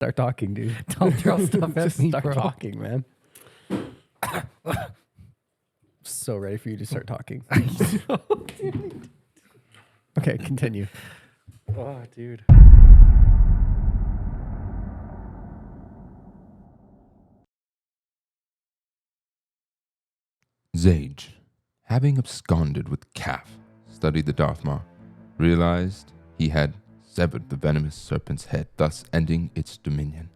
Start talking, dude. Don't throw stuff at Just me, start bro. talking, man. So ready for you to start talking. Okay, continue. Oh, dude. Zage, having absconded with Caff, studied the Darthmar, realized he had severed the venomous serpent's head, thus ending its dominion.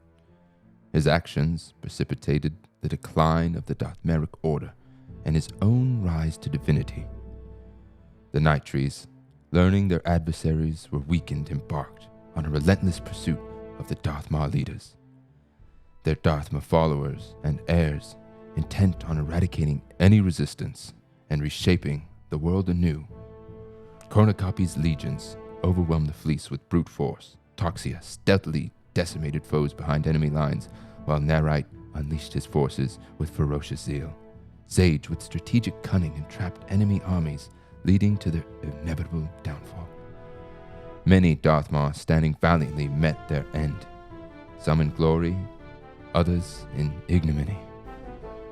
His actions precipitated the decline of the Darthmaric order and his own rise to divinity. The Knightrees, learning their adversaries were weakened, embarked on a relentless pursuit of the Darthmar leaders. Their Darthmar followers and heirs, intent on eradicating any resistance and reshaping the world anew. Chronocopi's legions overwhelmed the fleece with brute force. Toxia stealthily decimated foes behind enemy lines, while Narite unleashed his forces with ferocious zeal. Zage, with strategic cunning, entrapped enemy armies, leading to their inevitable downfall. Many Darthmar standing valiantly met their end, some in glory, others in ignominy.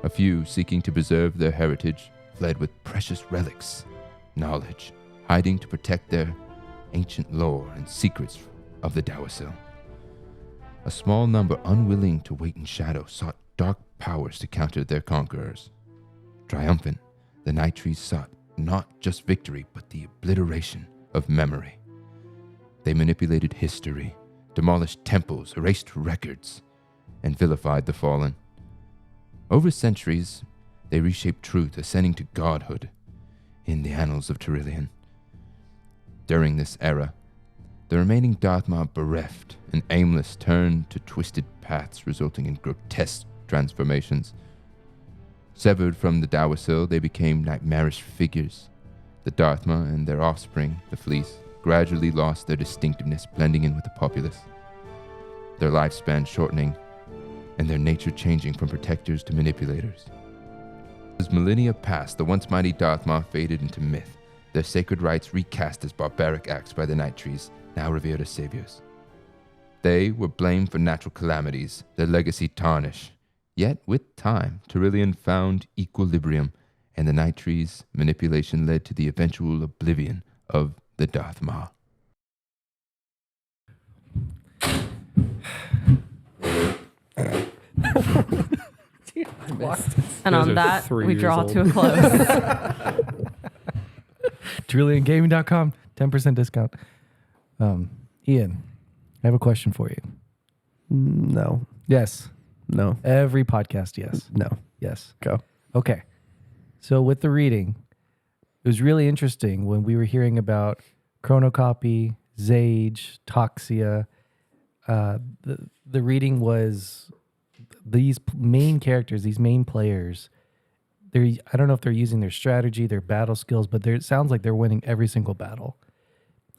A few, seeking to preserve their heritage, fled with precious relics, knowledge, hiding to protect their ancient lore and secrets of the Dawasil. A small number, unwilling to wait in shadow, sought dark powers to counter their conquerors. Triumphant, the Knightrees sought not just victory, but the obliteration of memory. They manipulated history, demolished temples, erased records, and vilified the fallen. Over centuries, they reshaped truth, ascending to godhood in the annals of Terrillian. During this era, the remaining Darthmar, bereft and aimless, turned to twisted paths, resulting in grotesque transformations. Severed from the Dawasil, they became nightmarish figures. The Darthmar and their offspring, the Fleece, gradually lost their distinctiveness, blending in with the populace. Their lifespan shortening, and their nature changing from protectors to manipulators. As millennia passed, the once mighty Darthmar faded into myth, their sacred rites recast as barbaric acts by the Knightrees, now revered as saviors. They were blamed for natural calamities, their legacy tarnished. Yet, with time, Terrillian found equilibrium, and the Knightrees' manipulation led to the eventual oblivion of the Darthmar. And on that, we draw to a close. TerrillianGaming.com, 10% discount. Ian, I have a question for you. No. Yes. No. Every podcast, yes. No. Yes. Go. Okay. So with the reading, it was really interesting when we were hearing about Chronocopy, Zage, Toxia. The reading was these main characters, these main players. I don't know if they're using their strategy, their battle skills, but it sounds like they're winning every single battle.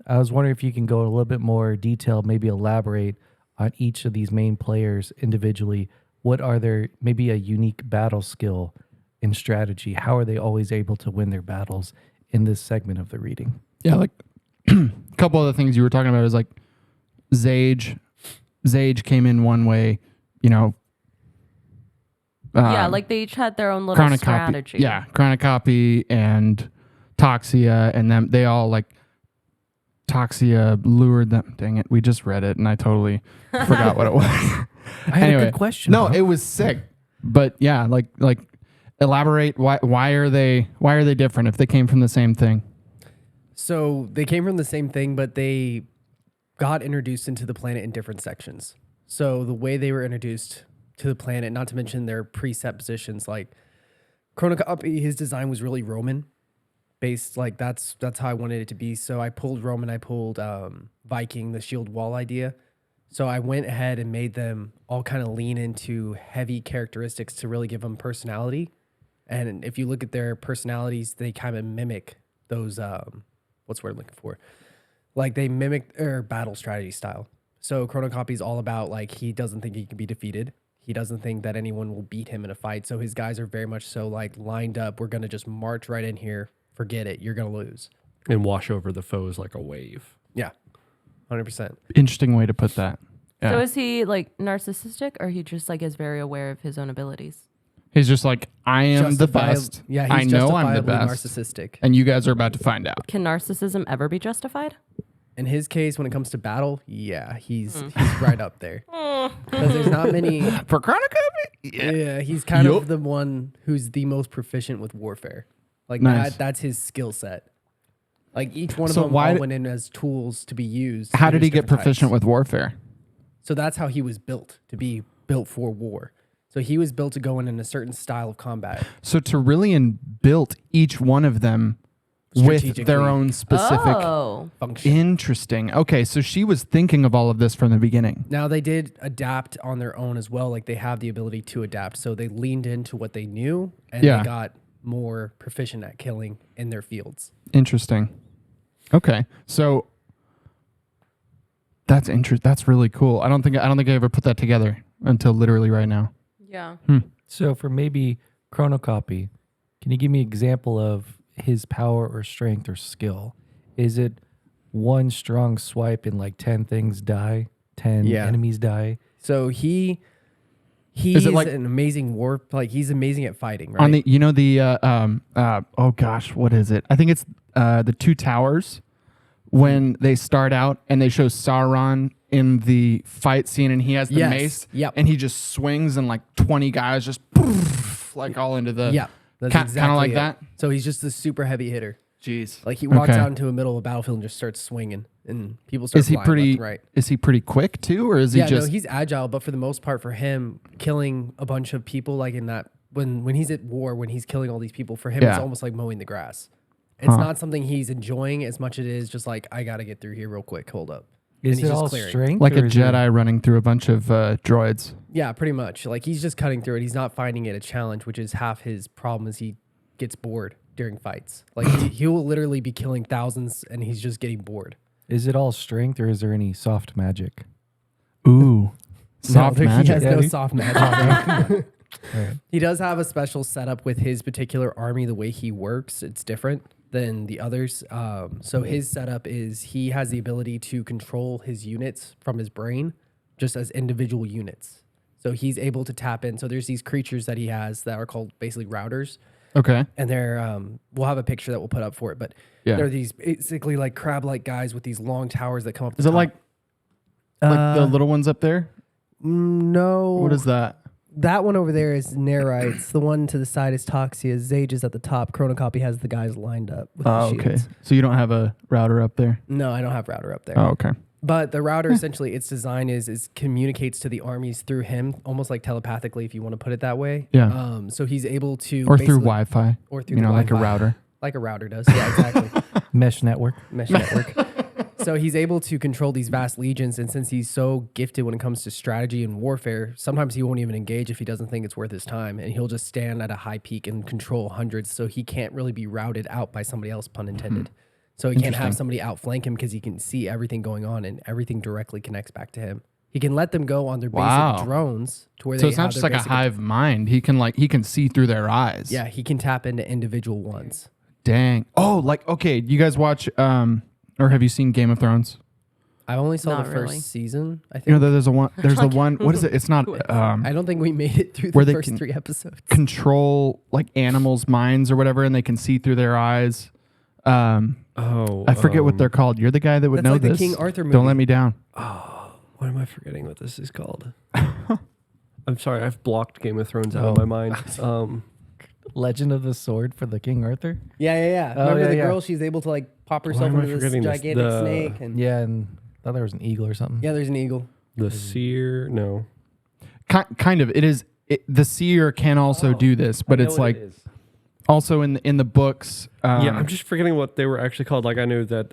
I was wondering if you can go a little bit more detailed, maybe elaborate on each of these main players individually. What are their, maybe a unique battle skill in strategy? How are they always able to win their battles in this segment of the reading? Yeah, like a couple of the things you were talking about is like Zage came in one way, you know. Yeah, like they each had their own little strategy. Yeah, Chronocopy and Toxia, and them, they all like, Toxia lured them. Dang it, we just read it and I totally forgot what it was. I had a good question. No, bro. it was sick. But yeah, like elaborate why are they different if they came from the same thing? So they came from the same thing, but they got introduced into the planet in different sections. So the way they were introduced to the planet, not to mention their preset positions, like Chronocopy, his design was really Roman based. Like that's how I wanted it to be. So I pulled Roman, I pulled Viking, the shield wall idea. So I went ahead and made them all kind of lean into heavy characteristics to really give them personality. And if you look at their personalities, they kind of mimic those, what's the word I'm looking for? Like they mimic their battle strategy style. So Chronocopy is all about like, he doesn't think he can be defeated. He doesn't think that anyone will beat him in a fight. So his guys are very much so like lined up. We're going to just march right in here. Forget it. You're going to lose. And wash over the foes like a wave. Yeah. 100%. Interesting way to put that. So is he like narcissistic, or he just like is very aware of his own abilities? He's just like, I am the best. Yeah, I he's know I'm the justifiably best. narcissistic. And you guys are about to find out. Can narcissism ever be justified? In his case, when it comes to battle, yeah, he's right up there. Because there's not many. For Chronocopy? Yeah, he's kind of the one who's the most proficient with warfare. Like Nice. that's his skill set. Like each one of So them all went in as tools to be used. How for did he his get different proficient types. with warfare? So that's how he was built, to be built for war. So he was built to go in a certain style of combat. So Terrillian built each one of them with Strategically. their own specific. Oh. Function. Interesting. Okay, so she was thinking of all of this from the beginning. Now they did adapt on their own as well. Like they have the ability to adapt. So they leaned into what they knew and Yeah. they got more proficient at killing in their fields. Interesting. Okay, so that's That's really cool. I don't think I ever put that together until literally right now. Yeah. So for maybe chronocopy, can you give me an example of his power or strength or skill? Is it one strong swipe and like 10 things die, 10 Yeah. enemies die? So he's an amazing he's amazing at fighting, right? On the oh gosh, what is it? I think it's the two towers when they start out and they show Sauron in the fight scene and he has the Yes. mace Yep. and he just swings and like 20 guys just poof, like all into the Yeah. That's Kinda exactly like it. that? So he's just a super heavy hitter. Jeez. Like he walks Okay. out into the middle of a battlefield and just starts swinging, and people start Is he flying pretty left and right. Is he pretty quick too, or is he Yeah, just no, he's agile, but for the most part, for him, killing a bunch of people like in that when he's at war, when he's killing all these people, for him Yeah. it's almost like mowing the grass. It's not something he's enjoying as much as it is just like I got to get through here real quick. Hold up. Is And it he's just all clearing. strength? like a or is it- Jedi running through a bunch of droids? Yeah, pretty much. Like he's just cutting through it. He's not finding it a challenge, which is half his problem. Is he gets bored during fights. Like he will literally be killing thousands, and he's just getting bored. Is it all strength or is there any soft magic? Ooh, soft He magic. has no soft magic. Right. He does have a special setup with his particular army. The way he works, it's different than the others. So his setup is he has the ability to control his units from his brain, just as individual units. So he's able to tap in. So there's these creatures that he has that are called basically routers, Okay. and they're we'll have a picture that we'll put up for it. But Yeah. they're these basically like crab-like guys with these long towers that come up. Is it like the little ones up there? No? What is that? That one over there is Knightrees. The one to the side is Toxia. Zage is at the top. Chronocopy has the guys lined up with the Okay. shields. So you don't have a router up there? No, I don't have router up there. Oh, okay. But the router essentially, its design is communicates to the armies through him, almost like telepathically, if you want to put it that way. Yeah. So he's able to Or through basically- Wi-Fi. or through you the know, like a Wi-Fi. router. like a router does. Yeah, exactly. Mesh network. Mesh network. So he's able to control these vast legions, and since he's so gifted when it comes to strategy and warfare, sometimes he won't even engage if he doesn't think it's worth his time, and he'll just stand at a high peak and control hundreds, so he can't really be routed out by somebody else, pun intended. So he can't have Interesting. somebody outflank him because he can see everything going on, and everything directly connects back to him. He can let them go on their basic Wow. drones to where So they it's not have just their like a basic- hive mind. He can see through their eyes. Yeah, he can tap into individual ones. Dang. Oh, like okay. You guys watch or have you seen Game of Thrones? I only saw Not the first really. season, I think. You know, there's the one. What is it? It's not I don't think we made it through Where the they first can 3 episodes. control like animals' minds or whatever, and they can see through their eyes. I forget what they're called. You're the guy that would That's know like the this. King Arthur movie. Don't let me down. What am I forgetting what this is called? I'm sorry, I've blocked Game of Thrones out of Oh. my mind. Legend of the Sword for the King Arthur. Yeah. Oh, Remember yeah, the yeah. girl? She's able to like pop herself am I into this forgetting this? gigantic The- snake. And Yeah, and I thought there was an eagle or something. yeah, there's an eagle. The Seer, no. Kind of. It is. The seer can also do this, but it's like also in the books. Yeah, I'm just forgetting what they were actually called. Like I knew that.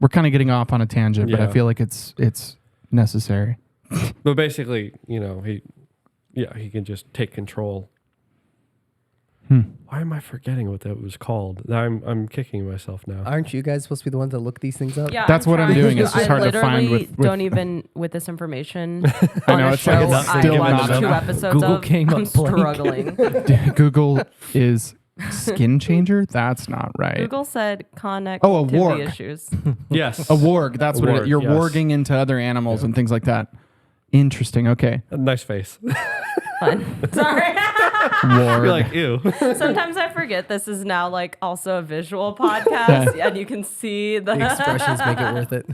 We're kind of getting off on a tangent, but I Yeah. feel like it's necessary. But basically, you know, he can just take control. Why am I forgetting what that was called? I'm kicking myself now. Aren't you guys supposed to be the ones that look these things up? Yeah, That's what I'm trying doing. to. It's just I hard to find literally with- don't even with this information I on know, a it's show like it's I still watched not 2 enough. episodes Google of. came I'm up blank. struggling. Google is Skin changer? That's not right. Google said connectivity Oh, a warg. issues. Yes. A warg. That's A what it warg, is. You're yes. warging into other animals and things like that. Interesting. Okay. A nice face. Fun. Sorry. Warg. You're like, ew. Sometimes I forget this is now like also a visual podcast, and you can see the The expressions make it worth it.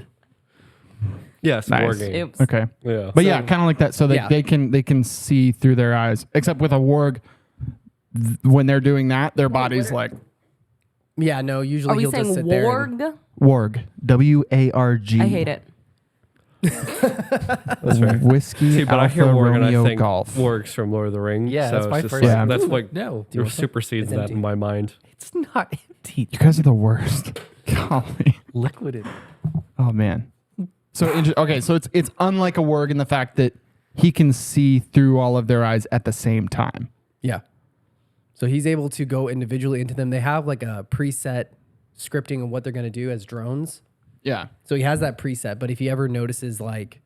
Yes, Nice. war game. Oops. Okay. Yeah. But yeah, kind of like that. So that Yeah. they can see through their eyes. Except with a warg, when they're doing that, their body's like Yeah, no, usually Are we he'll just saying sit there. And, warg? warg. WARG. I hate it. That's right. Whiskey. See, but I hear Alpha warg and I Romeo think Golf. wargs from Lord of the Rings. Yeah, so that's it's my just first. like, Yeah. that's Ooh, what no, supersedes It's that empty. in my mind. it's not empty. You guys are the worst. Golly. Liquid in it. Oh man. So okay, so it's unlike a warg in the fact that he can see through all of their eyes at the same time. Yeah. So he's able to go individually into them. They have like a preset scripting of what they're going to do as drones. Yeah. So he has that preset, but if he ever notices like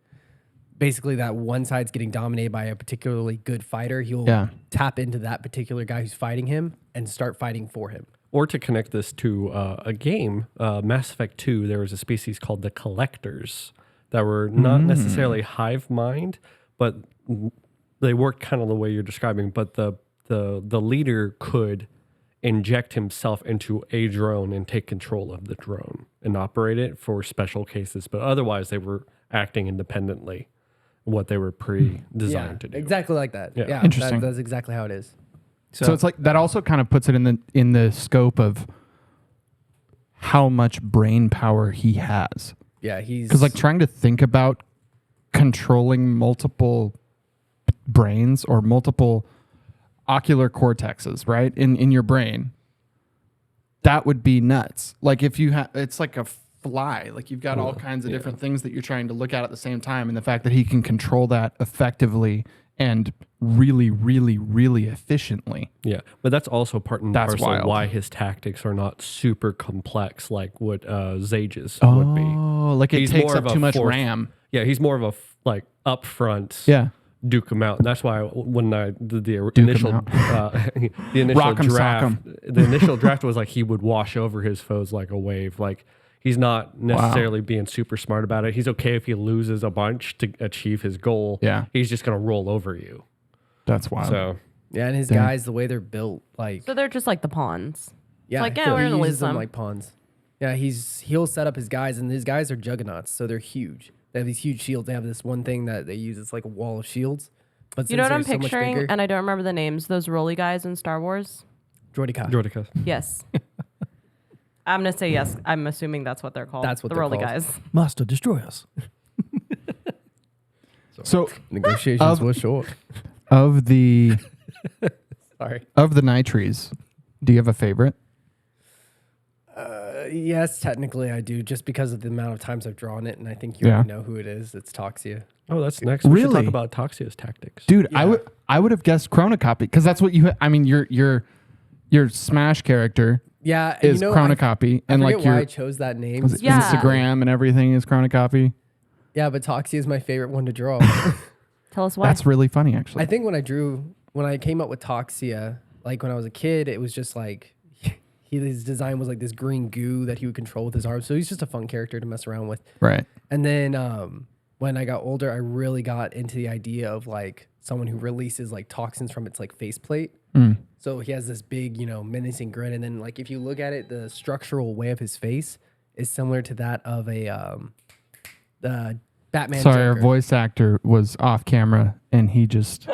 basically that one side's getting dominated by a particularly good fighter, he'll Yeah. tap into that particular guy who's fighting him and start fighting for him. Or to connect this to a game, Mass Effect 2, there was a species called the Collectors that were not necessarily hive mind, but they worked kind of the way you're describing. But the leader could inject himself into a drone and take control of the drone and operate it for special cases. But otherwise, they were acting independently, what they were pre-designed to do. Exactly like that. Yeah. Yeah, Interesting. That's exactly how it is. So it's like that also kind of puts it in the scope of how much brain power he has. Yeah, he's Because like trying to think about controlling multiple brains or multiple ocular cortexes, right? In your brain. That would be nuts. Like if you have, it's like a fly. Like you've got all kinds of different things that you're trying to look at the same time. And the fact that he can control that effectively and really, really, really efficiently. Yeah, but that's also part and That's parcel wild. why his tactics are not super complex like what Zage's would be. Oh, like it He's takes more up of a too much fourth- RAM. Yeah, he's more of a like upfront Yeah. duke him out. And that's why when I did the 'em initial out. the initial Rock 'em, sock draft, 'em. the initial draft was like he would wash over his foes like a wave. Like he's not necessarily being super smart about it. He's okay if he loses a bunch to achieve his goal. Yeah. He's just gonna roll over you. That's wild. So yeah, and his Damn. guys, the way they're built, like So they're just like the pawns. yeah, like, yeah, we're he gonna uses lose them. like pawns. Yeah, he'll set up his guys, and his guys are juggernauts, so they're huge. They have these huge shields. They have this one thing that they use. It's like a wall of shields. But You know since what I'm they're so much picturing? bigger, And I don't remember the names. Those rolly guys in Star Wars? Droideka. Jordica. Yes. I'm going to say yes. I'm assuming that's what they're called. That's what the they're rolly called. guys. Master, destroy us. So Negotiations Of- were short. of the Sorry. Knightrees, do you have a favorite? Yes, technically I do, just because of the amount of times I've drawn it, and I think you Yeah. already know who it is. It's Toxia. Oh, that's next. We should Really? talk about Toxia's tactics. Dude, Yeah. I would have guessed Chronocopy because that's what you I mean your Smash character Yeah, is you know, Chronocopy I and forget like why I your chose that name. was it Yeah. Instagram and everything is Chronocopy. Yeah, but Toxia is my favorite one to draw. Tell us why. That's really funny actually. I think when I came up with Toxia, like when I was a kid, it was just like his design was like this green goo that he would control with his arms. So he's just a fun character to mess around with. right. And then when I got older, I really got into the idea of like someone who releases like toxins from its like faceplate. So he has this big, menacing grin. And then like if you look at it, the structural way of his face is similar to that of the Batman. Sorry, our Joker. voice actor was off camera and he just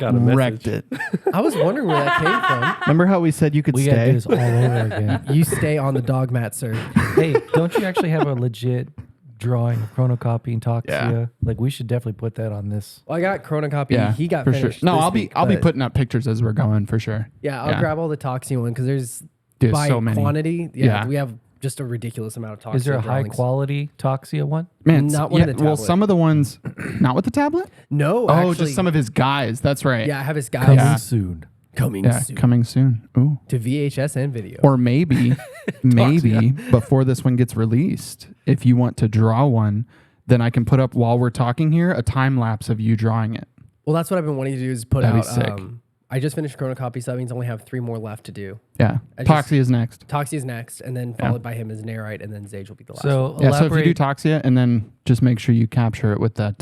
Got a message. wrecked it. I was wondering where that came from. Remember how we said you could We got to do stay? this all over again. You stay on the dog mat, sir. Hey, don't you actually have a legit drawing of Chronocopy and Toxia? Yeah. Like we should definitely put that on this. Well, I got Chronocopy. Yeah, He got for sure. finished. No, this I'll be week, I'll be but- putting up pictures as we're going for sure. Yeah, I'll Yeah. grab all the Toxia one because there's Dude, by so many. quantity. Yeah. We have just a ridiculous amount of Toxia. Is there a high drawings. quality Toxia one? Man, Not one of the well, tablet. some of the ones, not with the tablet. No, Oh, actually, just some of his guys. That's right. Yeah, I have his guys Coming Yeah. soon. coming Yeah, soon coming soon. Ooh. to VHS and video. Or maybe before this one gets released, if you want to draw one, then I can put up while we're talking here a time lapse of you drawing it. Well, that's what I've been wanting to do is put That'd out be sick. I just finished Chronocopy, so that means I only have 3 more left to do. Yeah. I just- Toxia is next. Toxia is next, and then followed by him is Narite, and then Zage will be the last So one. Yeah, so if you do elaborate. Toxia, and then just make sure you capture it with that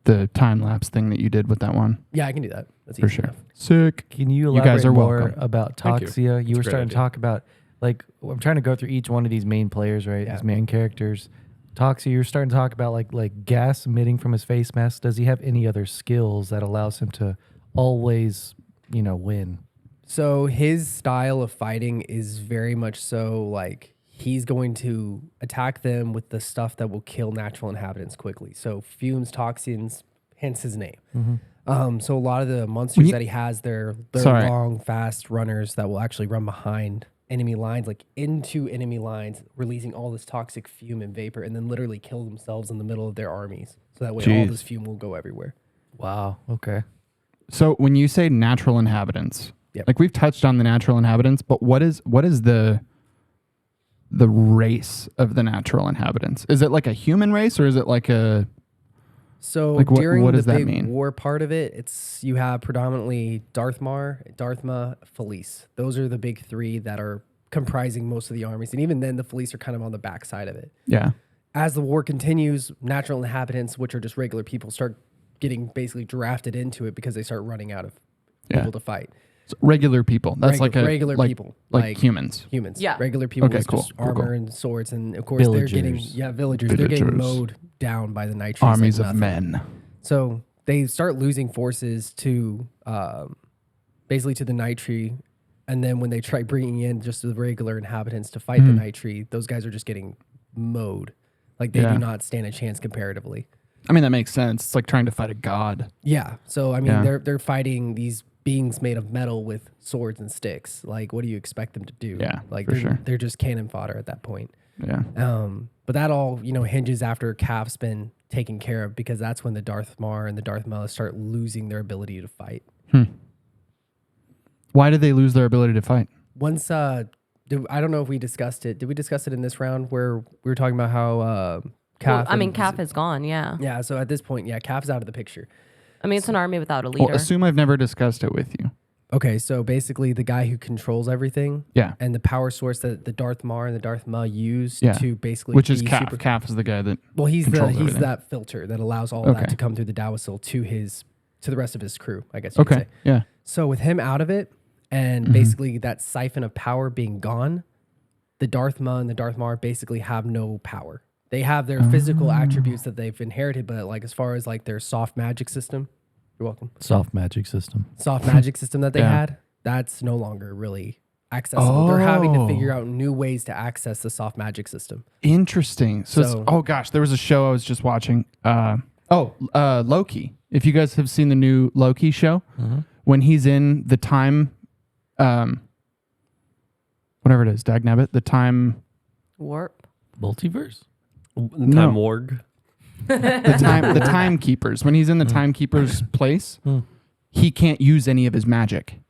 the time lapse thing that you did with that one. Yeah, I can do that. That's For easy sure. enough. Sick. Can you You elaborate guys are more welcome. about Thank you. Toxia? You It's a were great starting to idea. talk about, like, I'm trying to go through each one of these main players, right? Yeah. These main characters. Toxia, you're starting to talk about like gas emitting from his face mask. Does he have any other skills that allows him to always, win? So his style of fighting is very much so like he's going to attack them with the stuff that will kill natural inhabitants quickly. So fumes, toxins, hence his name. So a lot of the monsters that he has, they're Sorry. long, fast runners that will actually run behind enemy lines, like into enemy lines, releasing all this toxic fume and vapor, and then literally kill themselves in the middle of their armies. So that way all Jeez. this fume will go everywhere. Wow. Okay. So when you say natural inhabitants, Yep. like we've touched on the natural inhabitants, but what is the race of the natural inhabitants? Is it like a human race, or is it like a So Like, what- during what the does that big mean? war part of it, you have predominantly Darthmar, Felice. Those are the big 3 that are comprising most of the armies. And even then, the Felice are kind of on the back side of it. yeah? As the war continues, natural inhabitants, which are just regular people, start getting basically drafted into it because they start running out of Yeah. people to fight. So regular people. That's like a regular like, people, like humans. humans. Yeah. Regular people Okay, with cool, just cool, armor cool. and swords. And of course, they're getting, Villagers. villagers. They're getting Villagers. mowed down by the Knightrees. Armies like of nothing. men. So they start losing forces to basically to the Knighttree. And then when they try bringing in just the regular inhabitants to fight the Knighttree, those guys are just getting mowed. Like they Yeah. do not stand a chance comparatively. I mean, that makes sense. It's like trying to fight a god. Yeah. So I mean, Yeah. they're fighting these beings made of metal with swords and sticks. Like, what do you expect them to do? Yeah, like for sure. they're just cannon fodder at that point. Yeah. But that all hinges after Caff's been taken care of, because that's when the Darthmar and the Darthmar start losing their ability to fight. Why did they lose their ability to fight? Once I don't know if we discussed it. Did we discuss it in this round where we were talking about how Caff? Caff is gone. Yeah. Yeah. So at this point, Caff's out of the picture. I mean, it's an army without a leader. Well, assume I've never discussed it with you. Okay, so basically the guy who controls everything, Yeah. and the power source that the Darthmar and the Darthma use Yeah. to basically Which is be Caff. Caff is the guy that. well, he's controls everything. that filter that allows all Okay. that to come through the Dawasil to the rest of his crew, I guess you could Okay. say. Yeah. So with him out of it, and basically that siphon of power being gone, the Darthma and the Darthmar basically have no power. They have their physical attributes that they've inherited, but like as far as like their soft magic system, you're welcome. Soft magic system. Soft magic system that they Yeah. had, that's no longer really accessible. They're having to Oh. figure out new ways to access the soft magic system. Interesting. So, So- oh gosh, there was a show I was just watching. Loki. If you guys have seen the new Loki show, when he's in the time, whatever it is, Dagnabbit, the time, Warp. Multiverse? Time Warg. the timekeepers. When he's in the timekeepers place, he can't use any of his magic.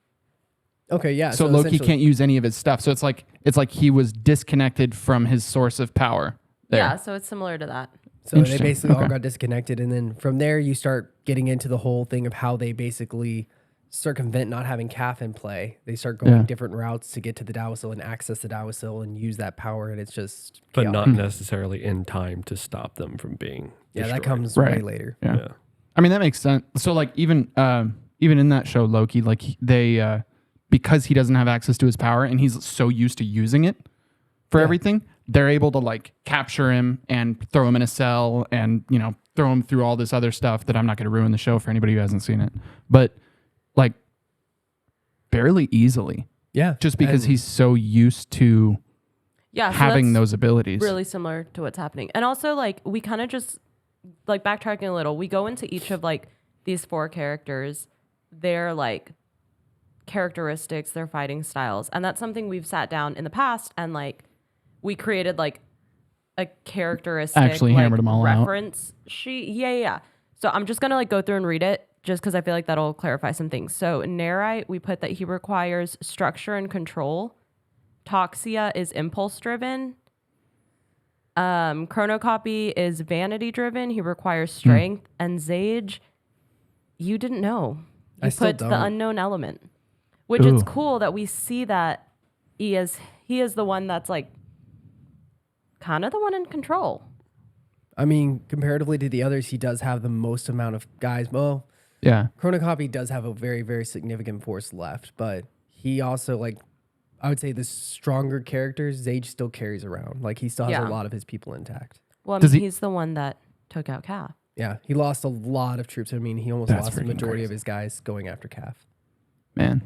Okay, yeah. So Loki essentially- can't use any of his stuff. So it's like he was disconnected from his source of power. There. Yeah, so it's similar to that. So they Interesting. basically all Okay. got disconnected, and then from there you start getting into the whole thing of how they basically circumvent not having Caff in play. They start going Yeah. different routes to get to the Dawasil and access the Dawasil and use that power, and it's just But chaos. not necessarily in time to stop them from being Yeah, that destroyed. comes Right. way later. Yeah. Yeah. I mean, that makes sense. So like even in that show, Loki, like they because he doesn't have access to his power and he's so used to using it for everything, they're able to like capture him and throw him in a cell and, throw him through all this other stuff that I'm not going to ruin the show for anybody who hasn't seen it. But like fairly easily, Yeah, just because and- he's so used to Yeah, so having that's those abilities. really similar to what's happening. And also, like, we kind of just like backtracking a little. We go into each of like these 4 characters, their like characteristics, their fighting styles, and that's something we've sat down in the past and like we created like a characteristic Actually like, hammered them all out. reference sheet. Yeah. So I'm just gonna like go through and read it just because I feel like that'll clarify some things. So Narite, we put that he requires structure and control. Toxia is impulse driven. Chronocopy is vanity driven. He requires strength. And Zage, you didn't know. He still puts the don't. unknown element, which it's Ooh. cool that we see that he is the one that's like kind of the one in control. I mean, comparatively to the others, he does have the most amount of guys. Well, Yeah. Chronocopy does have a very, very significant force left, but he also, like, I would say the stronger characters, Zage still carries around. Like, he still has Yeah. a lot of his people intact. Well, I Does mean, he- he's the one that took out Caff. Yeah, he lost a lot of troops. I mean, he almost That's lost the freaking majority of crazy. his guys going after Caff. Man.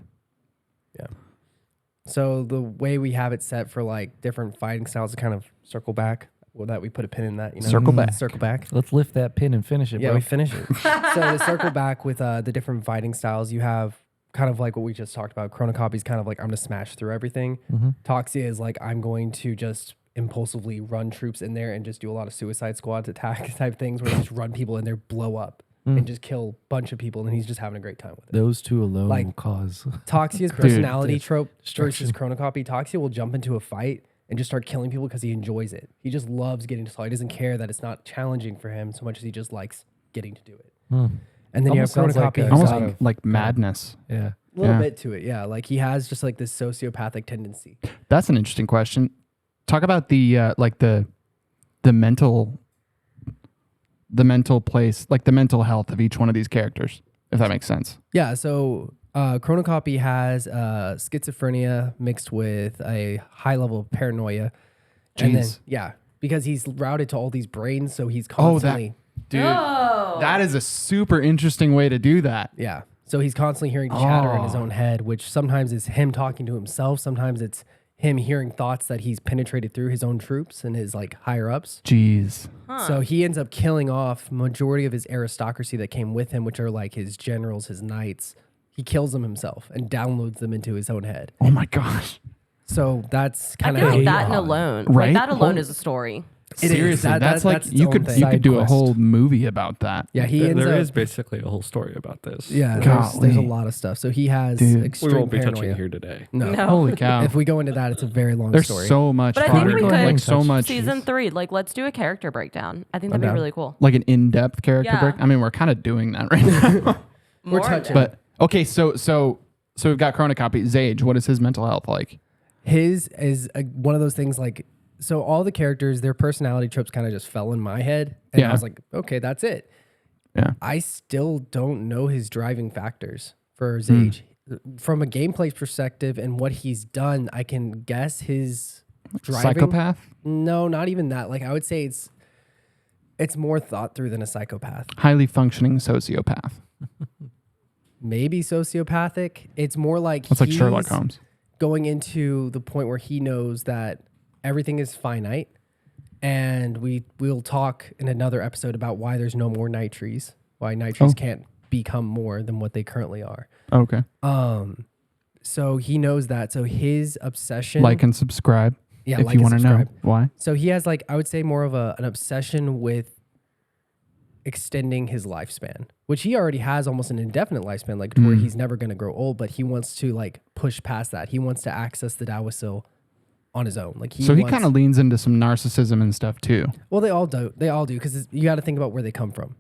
So the way we have it set for, like, different fighting styles to kind of circle back, well, that we put a pin in that, you know? Circle back. Circle back. Let's lift that pin and finish it, Yeah, bro. we finish it. So to circle back with the different fighting styles, you have kind of like what we just talked about. Chronocopy's kind of like, I'm going to smash through everything. Toxia is like, I'm going to just impulsively run troops in there and just do a lot of suicide squads attack type things where they just run people in there, blow up, and just kill a bunch of people, and he's just having a great time with it. Those two alone Like- will cause. Toxia's personality trope destruction. versus Chronocopy. Toxia will jump into a fight and just start killing people because he enjoys it. He just loves getting to fight. He doesn't care that it's not challenging for him so much as he just likes getting to do it. And then Almost you have sounds like Chronocopy. a- who's Almost like like madness. Yeah. a little Yeah. bit to it, yeah. Like he has just like this sociopathic tendency. That's an interesting question. Talk about the like the mental place, like the mental health of each one of these characters, if that makes sense. Yeah, so Chronocopy has schizophrenia mixed with a high level of paranoia. And then, Jeez. yeah, because he's routed to all these brains, so he's Oh, that constantly, dude. That is a super interesting way to do that. yeah. So he's constantly hearing chatter in his Oh. own head, which sometimes is him talking to himself. Sometimes it's him hearing thoughts that he's penetrated through his own troops and his like higher ups. Jeez. So he ends up killing off majority of his aristocracy that came with him, which are like his generals, his knights. He kills them himself and downloads them into his own head. Oh my gosh. So that's I kind feel of like that alone, Right? like that alone Whole- is a story. It is. Seriously, that's like its you own could thing. you could do a Side whole movie about that. Yeah, he ends There up. is basically a whole story about this. Yeah, Golly. there's a lot of stuff. So he has Dude. We extreme won't be paranoia. touching here today. No. No. Holy cow. If we go into that, it's a very long There's story. so much But I think fodder, we could- like so much Season 3, like let's do a character breakdown. I think that'd I'm be down. really cool. like an in-depth character Yeah. break. I mean, we're kind of doing that right now. We're More touching. But okay, so we've got Chronocopy. Zage, what is his mental health like? His is one of those things like, so all the characters, their personality tropes kind of just fell in my head. And Yeah. I was like, okay, that's it. Yeah. I still don't know his driving factors for Zage. From a gameplay perspective and what he's done, I can guess his driving. Psychopath? No, not even that. Like I would say it's more thought through than a psychopath. Highly functioning sociopath. Maybe sociopathic. It's more like That's like Sherlock he's Holmes. going into the point where he knows that everything is finite. And we'll talk in another episode about why there's no more Knightrees, why Knightrees can't become more than what they currently are. Okay. So he knows that. So his obsession, Like and subscribe yeah, if like you and want to know subscribe. why. So he has like, I would say more of an obsession with extending his lifespan, which he already has almost an indefinite lifespan, like to where he's never going to grow old, but he wants to like push past that. He wants to access the Dawasil on his own. Like So he kind of leans into some narcissism and stuff too. well, they all do. They all do. Cause you got to think about where they come from.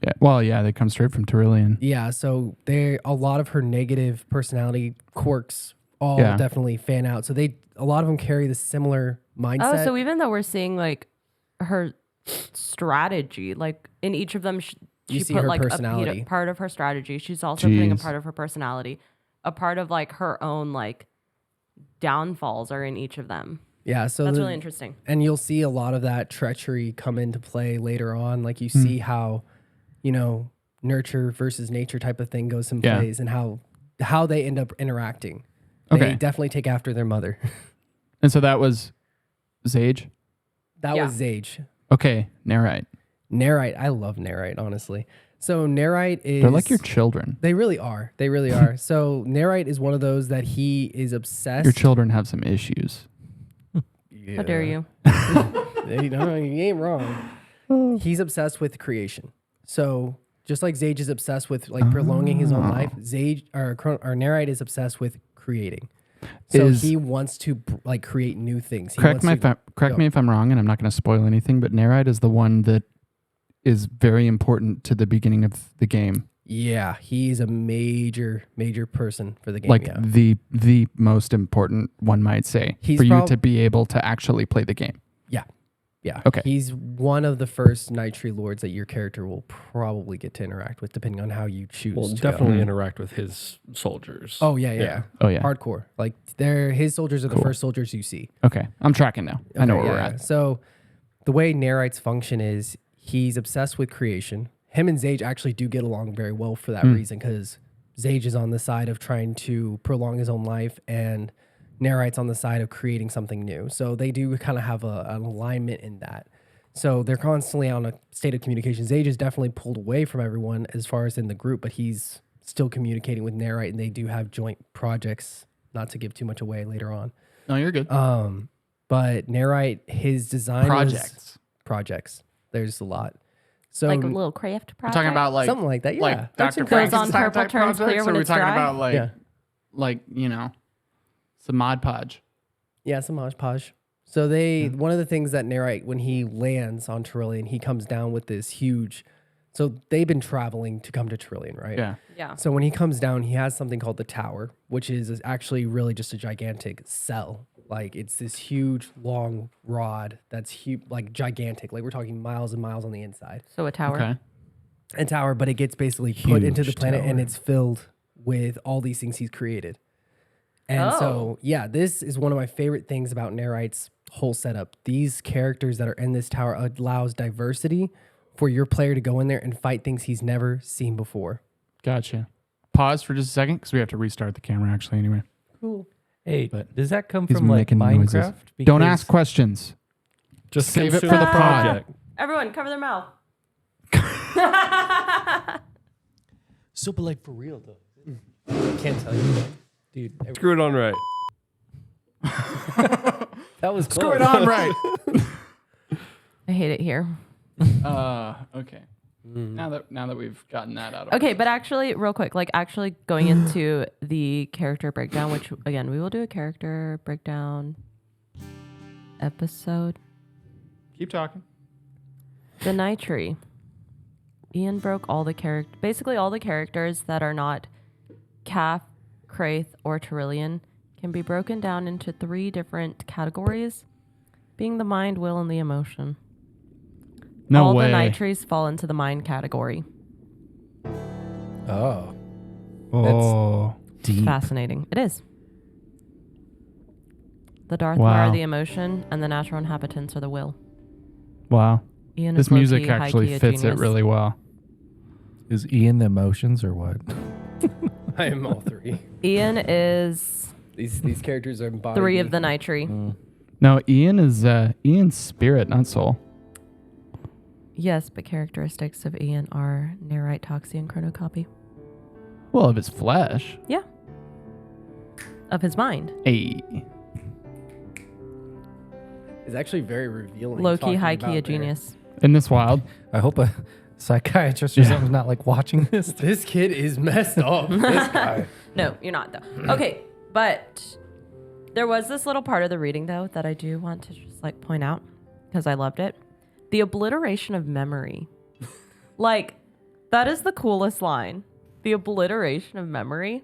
Yeah. Well, yeah, they come straight from Terrillian. Yeah. So a lot of her negative personality quirks all Yeah. definitely fan out. So a lot of them carry the similar mindset. Oh, so even though we're seeing like her strategy, like in each of them, You she see put her like personality. a part of her strategy. She's also putting a Jeez. part of her personality, a part of like her own like downfalls are in each of them. yeah. So That's really interesting. And you'll see a lot of that treachery come into play later on. Like you see how, nurture versus nature type of thing goes some Yeah. plays and how they end up interacting. Okay. They definitely take after their mother. And so that was Zage. That Yeah. was Zage. Okay. Narrite. Narite. I love Narite, honestly. So Narite is They're like your children. They really are. They really are. So Narite is one of those that he is obsessed. Your children have some issues. Yeah. How dare you? You ain't wrong. He's obsessed with creation. So just like Zage is obsessed with like prolonging his own life, Zage or Narite is obsessed with creating. So he wants to like create new things. He Correct wants to- me if I'm wrong, and I'm not going to spoil anything, but Narite is the one that is very important to the beginning of the game. Yeah, he's a major person for the game. Like yeah. the most important, one might say, He's for you to be able to actually play the game. Yeah. Okay. He's one of the first Knighttree lords that your character will probably get to interact with, depending on how you choose. Well, to definitely go. interact with his soldiers. Oh yeah. Oh yeah. Hardcore. Like his soldiers are the first soldiers you see. Okay. I'm tracking now. I know Okay, where we're yeah. at. So the way Knightrees function is he's obsessed with creation. Him and Zage actually do get along very well for that reason, because Zage is on the side of trying to prolong his own life, and Knightrees on the side of creating something new. So they do kind of have an alignment in that. So they're constantly on a state of communication. Zage is definitely pulled away from everyone as far as in the group, but he's still communicating with Knightrees, and they do have joint projects, not to give too much away later on. No, you're good. But Knightrees, his design Projects. There's a lot. So Like a little craft We're project. talking about like something like that, yeah. like That's Dr. in Goes Frankenstein. on Frankenstein purple, type turns clear projects, when or we're it's talking dry? about like Yeah. like some Mod Podge. Yeah, some hodgepodge. So one of the things that Knightrees, when he lands on Terrillian, he comes down with this huge. So they've been traveling to come to Terrillian, right? Yeah. Yeah. So when he comes down, he has something called the tower, which is actually really just a gigantic cell. Like it's this huge long rod that's huge, like gigantic. Like we're talking miles and miles on the inside. So a tower. Okay. A tower, but it gets basically put into the Huge planet, and tower. it's filled with all these things he's created. And Oh. so, yeah, this is one of my favorite things about Knightrees' whole setup. These characters that are in this tower allows diversity for your player to go in there and fight things he's never seen before. Gotcha. Pause for just a second because we have to restart the camera actually anyway. Cool. Hey, But does that come he's from like making noises. Minecraft? Don't Because- ask questions. Just Save it consume for the pod. project. Everyone, cover their mouth. So, but like for real though. Can't tell you. Dude, Screw it on right. That was Screw close. it on right. I hate it here. Okay. Now that we've gotten that out of Okay, but actually, real quick, like actually going into the character breakdown, which again, we will do a character breakdown episode. keep talking. The Knighttree. Ian broke basically all the characters that are not Caff, Craith, or Terrillian can be broken down into 3 different categories, being the mind, will, and the emotion. No all way. the Knightrees fall into the mind category. Oh. Oh. Deep. Fascinating. It is. The Darthmar Wow. are the emotion, and the natural inhabitants are the will. Wow. Ian This is low-key, music actually high-key, a fits it genius. really well. Is Ian the emotions or what? I am all 3. Ian is These characters are embodied. 3 of the Knighttree. No, Ian is Ian's spirit, not soul. Yes, but characteristics of Ian are Narite, Toxie, and Chronocopy. Well, of his flesh. Yeah. Of his mind. Hey. It's actually very revealing. Low-key, talking high-key, about a their- genius. Isn't this wild? I hope a psychiatrist or Yeah. something's not like watching this. This kid is messed up. This guy. No, you're not, though. Okay, but there was this little part of the reading, though, that I do want to just, like, point out because I loved it. The obliteration of memory. Like, that is the coolest line. The obliteration of memory.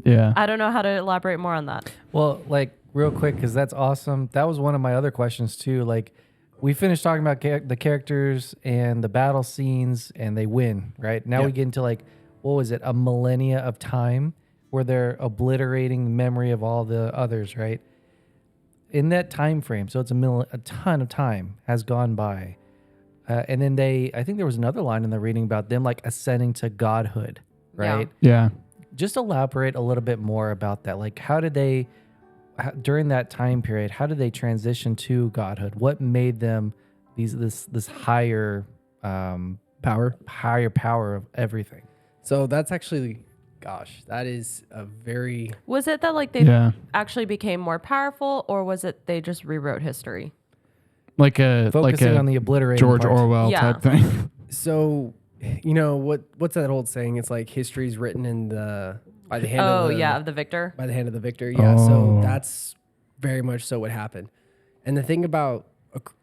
Yeah. I don't know how to elaborate more on that. Well, like real quick, because that's awesome. That was one of my other questions too. Like, we finished talking about the characters and the battle scenes, and they win, right? Now we get into like, what was it? A millennia of time where they're obliterating the memory of all the others, right? In that time frame, so it's a ton of time has gone by, and then I think there was another line in the reading about them like ascending to godhood, right? Yeah. Just elaborate a little bit more about that. Like, how did they, during that time period, how did they transition to godhood? What made them this higher power of everything? So that's actually, gosh, that is a very. Was it that, like, they Yeah. actually became more powerful, or was it they just rewrote history? Like a Focusing on the obliterating George part. Orwell Yeah. type thing. So, you know what's that old saying? It's like history's written by the hand of the of the victor. by the hand of the victor. Yeah. So Oh. that's very much so what happened. And the thing about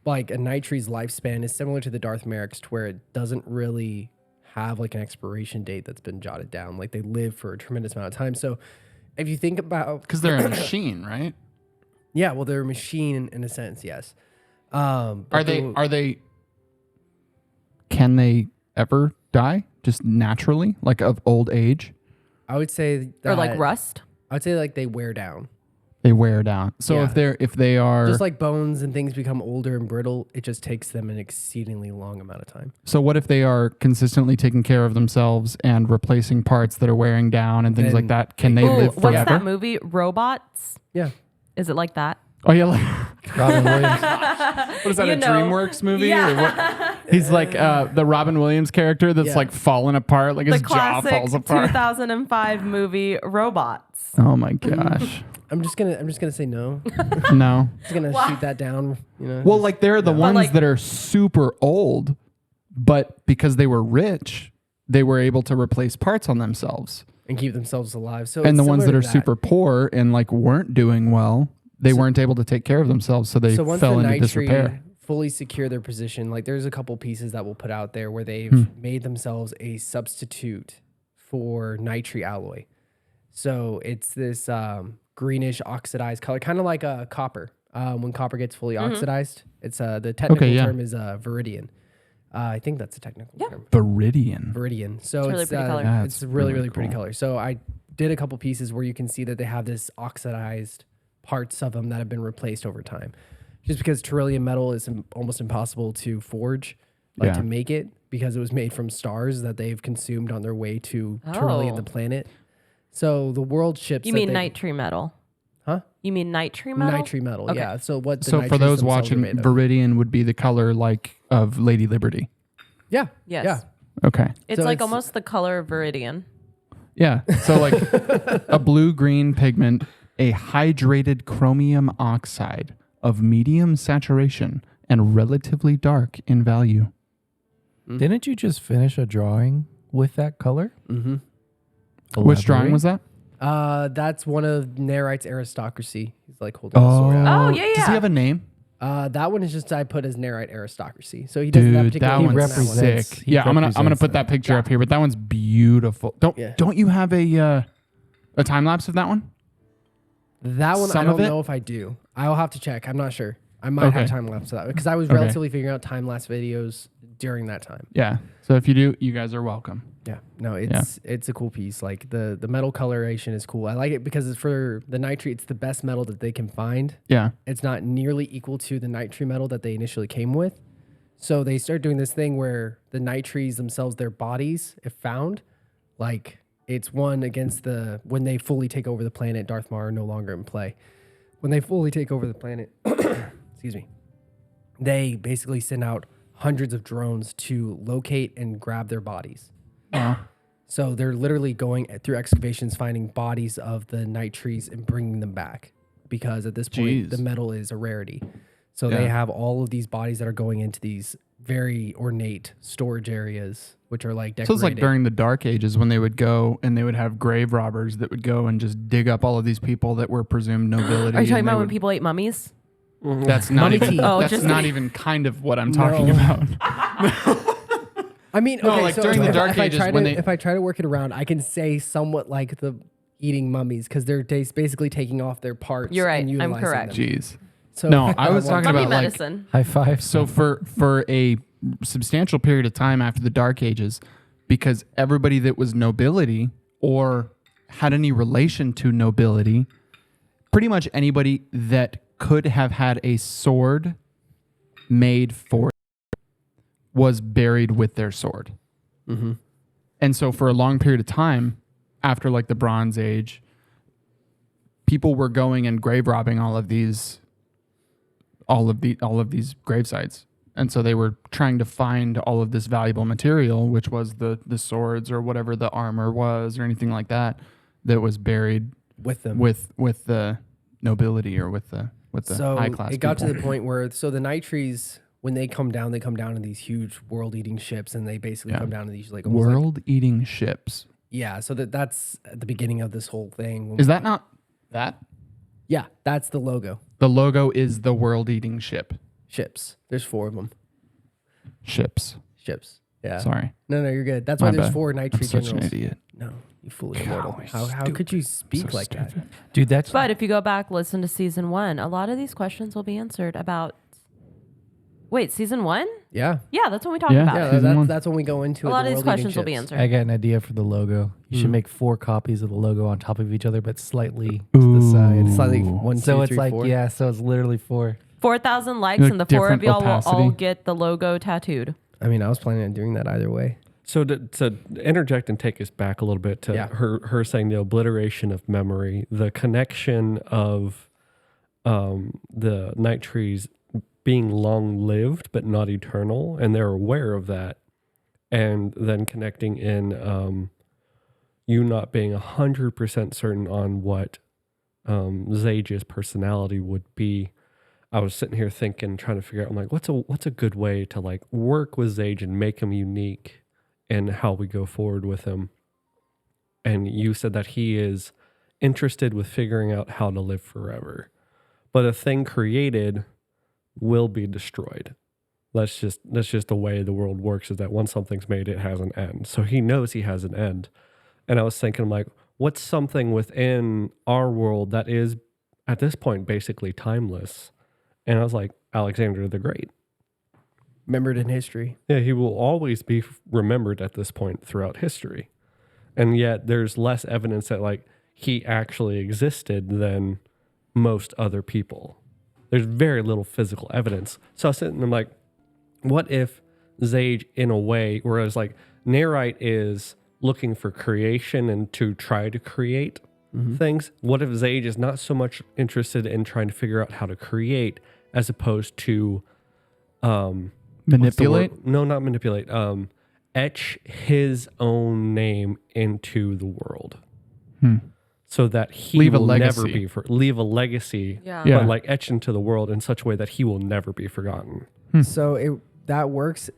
like a Knightree's lifespan is similar to the Darthmaric's, to where it doesn't really have like an expiration date that's been jotted down. Like they live for a tremendous amount of time. So if you think about, Because they're a machine, right? yeah, well, they're a machine in a sense, yes. Are they? Can they ever die just naturally, like of old age? I would say that, Or like rust. I would say like they wear down. They wear down. So Yeah. if they are Just like bones and things become older and brittle, it just takes them an exceedingly long amount of time. so what if they are consistently taking care of themselves and replacing parts that are wearing down and things Then like that? Can they Ooh, live what's forever? that movie? Robots? Yeah. Is it like that? Oh yeah, like, Robin Williams. what is that? You A know. DreamWorks movie? Yeah. Or what? He's like the Robin Williams character that's Yeah. like falling apart, like The his jaw classic falls apart. 2005 movie Robots. Oh my gosh, I'm just gonna say no. no. I'm just gonna shoot that down. You know. Well, like they're the ones like- that are super old, but because they were rich, they were able to replace parts on themselves. and keep themselves alive. So And it's the ones that similar are to super poor and like weren't doing well, they weren't able to take care of themselves, so they So once fell the into Knightry disrepair. fully secure their position, like there's a couple pieces that we'll put out there where they've made themselves a substitute for Knightry alloy. So it's this greenish oxidized color, kind of like a copper. When copper gets fully oxidized, it's the technical yeah. term is viridian. I think that's a technical term. Viridian. Viridian. So It's really pretty color. That's it's really really pretty cool. color. So I did a couple pieces where you can see that they have this oxidized parts of them that have been replaced over time. Just because Terrillian metal is almost impossible to forge, like Yeah. to make it, because it was made from stars that they've consumed on their way to Terrillian, Oh. the planet. So the world ships. You that mean they- Knightrees metal? Huh? You mean Knightrees metal? Knightry metal, Okay. yeah. So what? The So for Knightrees those themselves are watching, made of. Viridian would be the color like of Lady Liberty. Yeah. Yes. Yeah. Okay. It's So like it's- almost the color of Viridian. Yeah. So like a blue-green pigment, a hydrated chromium oxide of medium saturation and relatively dark in value. Didn't you just finish a drawing with that color? Mm-hmm. Which drawing was that? That's one of Knightre's aristocracy. He's like holding a sword out. Oh, yeah, Does yeah. he have a name? That one is just I put as Knight aristocracy. So he doesn't have Dude, particular that one one's on that one. represents- sick. he Yeah, I'm gonna represents put that picture up here, but that one's beautiful. Don't Yeah. you have a time lapse of that one? That one Some I of don't it? know if I do. I'll have to check. I'm not sure. I might Okay. have time lapse of that because I was Okay. relatively figuring out time lapse videos during that time. Yeah. So if you do, you guys are welcome. Yeah, no, it's a cool piece. Like the metal coloration is cool. I like it because it's for the Knightry. It's the best metal that they can find. Yeah. It's not nearly equal to the Knightry metal that they initially came with. So they start doing this thing where the Knightries themselves, their bodies, if found, like it's one against the when they fully take over the planet. Darthmar are no longer in play. When they fully take over the planet, excuse me, they basically send out hundreds of drones to locate and grab their bodies. So they're literally going through excavations, finding bodies of the Knightrees and bringing them back because at this point, Jeez. the metal is a rarity. So Yeah. they have all of these bodies that are going into these very ornate storage areas, which are like decorated. So it's like during the Dark Ages when they would go and they would have grave robbers that would go and just dig up all of these people that were presumed nobility. Are you talking and they about when would- people ate mummies? That's not Mummy even. tea. Oh, That's just not kidding. even kind of what I'm talking No. about. I mean, No, okay, like so during the if- Dark if I Ages try when to, they- if I try to work it around, I can say somewhat like the eating mummies because they're basically taking off their parts. You're right. And I'm utilizing correct. them. Jeez. So No, I was talking Mummy about like medicine. High five. so for a substantial period of time after the Dark Ages, because everybody that was nobility or had any relation to nobility, pretty much anybody that could have had a sword made for it was buried with their sword. Mhm. And so for a long period of time after like the Bronze Age, people were going and grave robbing all of these grave sites. And so they were trying to find all of this valuable material, which was the swords or whatever the armor was or anything like that was buried with them. with the nobility or with the So high class it got to people. the point where the Knightrees, when they come down in these huge world-eating ships, and they basically Yeah. come down in these like almost like- World-eating ships. yeah. So that's at the beginning of this whole thing. Is that not that? Yeah, that's the logo. The logo is the world-eating ship. Ships. There's 4 of them. Ships. Ships. Yeah. Sorry. No, you're good. That's why My there's bad. 4 I'm Knightree such generals. an idiot. No, you foolish mortal. Golly, How could you speak So like that? stupid. Dude, that's But if you go back, listen to season 1, a lot of these questions will be answered about. Wait, season 1? Yeah. Yeah, that's when we talk Yeah. about Yeah, it. Season 1. that's when we go into A it, lot the of these world eating questions will be chips. answered. I got an idea for the logo. You should Mm. make 4 copies of the logo on top of each other, but slightly to the side. Ooh. Slightly 1, 2, So it's 3, like 4. yeah, so it's literally 4. 4,000 likes, Like and the 4 of different y'all will all opacity. get the logo tattooed. I mean, I was planning on doing that either way. So to interject and take us back a little bit to Yeah. her saying the obliteration of memory, the connection of the Knightrees being long-lived but not eternal, and they're aware of that, and then connecting in you not being 100% certain on what Zage's personality would be. I was sitting here thinking, trying to figure out, I'm like, what's a good way to like work with Zage and make him unique in how we go forward with him. And you said that he is interested with figuring out how to live forever, but a thing created will be destroyed. That's just the way the world works, is that once something's made, it has an end. So he knows he has an end. And I was thinking, like, what's something within our world that is at this point basically timeless? And I was like, Alexander the Great. Remembered in history. Yeah, he will always be remembered at this point throughout history. And yet there's less evidence that like he actually existed than most other people. There's very little physical evidence. So I was sitting and I'm like, what if Zage, in a way, whereas like Knightrees is looking for creation and to try to create things, what if Zage is not so much interested in trying to figure out how to create as opposed to Manipulate? No, not manipulate. Etch his own name into the world. So that he Leave a will never legacy. be leave a legacy, Yeah. Yeah. but like etch into the world in such a way that he will never be forgotten. So that works,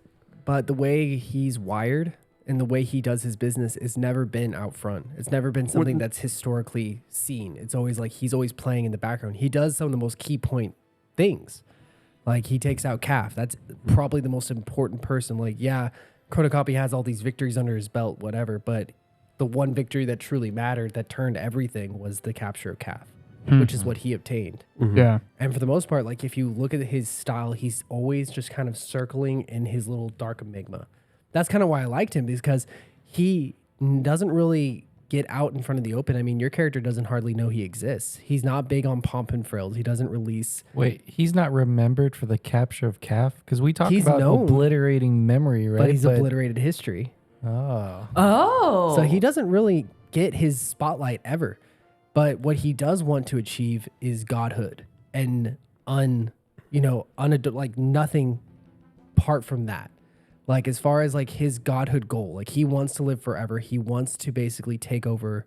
but the way he's wired and the way he does his business has never been out front. It's never been something that's historically seen. It's always like he's always playing in the background. He does some of the most key point things. Like he takes out Caff. That's probably the most important person. Like, yeah, Chronocopy has all these victories under his belt, whatever, but the one victory that truly mattered, that turned everything, was the capture of Caff, which is what he obtained. Yeah. And for the most part, like if you look at his style, he's always just kind of circling in his little dark enigma. That's kind of why I liked him, because he doesn't really get out in front of the open. I mean, your character doesn't hardly know he exists. He's not big on pomp and frills. He doesn't release. Wait, he's not remembered for the capture of Caff? Because we talk He's about known, obliterating memory, right? But he's obliterated history. Oh. Oh. So he doesn't really get his spotlight ever. But what he does want to achieve is godhood and like nothing apart from that. Like as far as like his godhood goal, like he wants to live forever. He wants to basically take over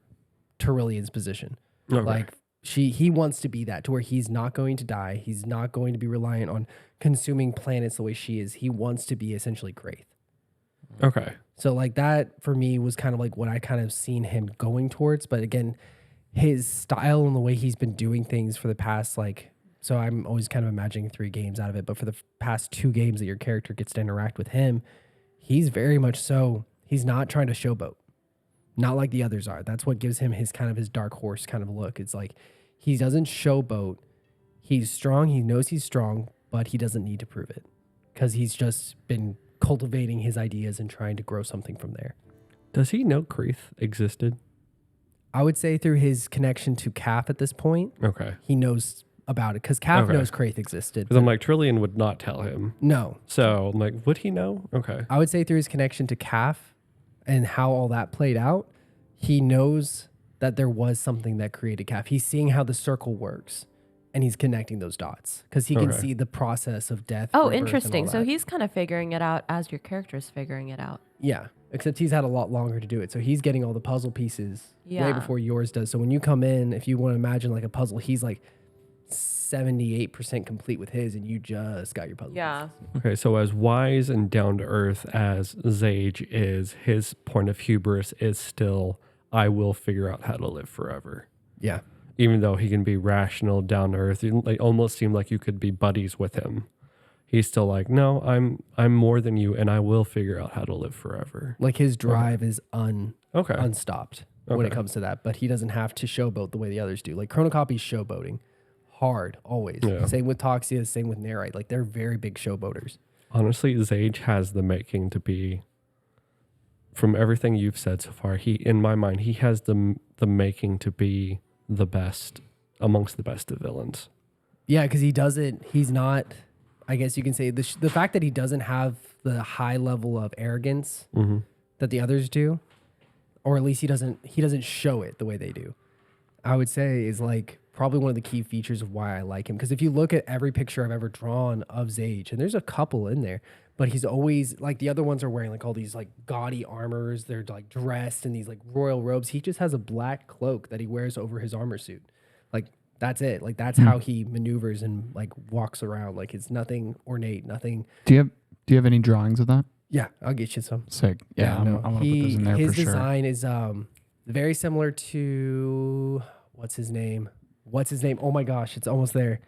Terrillian's position. Okay. Like he wants to be that, to where he's not going to die. He's not going to be reliant on consuming planets the way she is. He wants to be essentially Graith. Okay. So like that for me was kind of like what I kind of seen him going towards. But again, his style and the way he's been doing things for the past, like, so I'm always kind of imagining 3 games out of it, but for the past 2 games that your character gets to interact with him, he's very much so, he's not trying to showboat. Not like the others are. That's what gives him his kind of his dark horse kind of look. It's like he doesn't showboat. He's strong. He knows he's strong, but he doesn't need to prove it because he's just been cultivating his ideas and trying to grow something from there. Does he know Creeth existed? I would say through his connection to Caff at this point, Okay. he knows about it because Caff Okay. knows Kraith existed. Because I'm like, Terrillian would not tell him. No, So I'm like, would he know? Okay. I would say through his connection to Caff and how all that played out, he knows that there was something that created Caff. He's seeing how the circle works and he's connecting those dots because he can Okay. see the process of death. Oh, rebirth, and interesting. all So that. he's kind of figuring it out as your character's figuring it out. Yeah, except he's had a lot longer to do it. So he's getting all the puzzle pieces way Yeah. before yours does. So when you come in, if you want to imagine like a puzzle, he's like 78% complete with his and you just got your puzzle Yeah. pieces. Okay. So as wise and down to earth as Zage is, his point of hubris is still, I will figure out how to live forever. Yeah. Even though he can be rational, down to earth, it like almost seemed like you could be buddies with him. he's still like, no, I'm more than you, and I will figure out how to live forever. Like his drive is Okay. unstopped when it Okay. comes to that, but he doesn't have to showboat the way the others do. Like Chronocopy's showboating hard always. Yeah. Same with Toxia, same with Narite. Like they're very big showboaters. Honestly, Zage has the making to be, from everything you've said so far, in my mind, he has the making to be the best amongst the best of villains. Yeah, because he's not, I guess you can say, the fact that he doesn't have the high level of arrogance Mm-hmm. that the others do, or at least he doesn't show it the way they do, I would say is like probably one of the key features of why I like him. Because if you look at every picture I've ever drawn of Zage, and there's a couple in there, but he's always like, the other ones are wearing like all these like gaudy armors. They're like dressed in these like royal robes. He just has a black cloak that he wears over his armor suit. Like that's it. Like that's how he maneuvers and like walks around. Like it's nothing ornate, nothing. Do you have any drawings of that? Yeah, I'll get you some. Sick. Yeah, no. I want to put those in there his for sure. design is very similar to what's his name? Oh my gosh, it's almost there.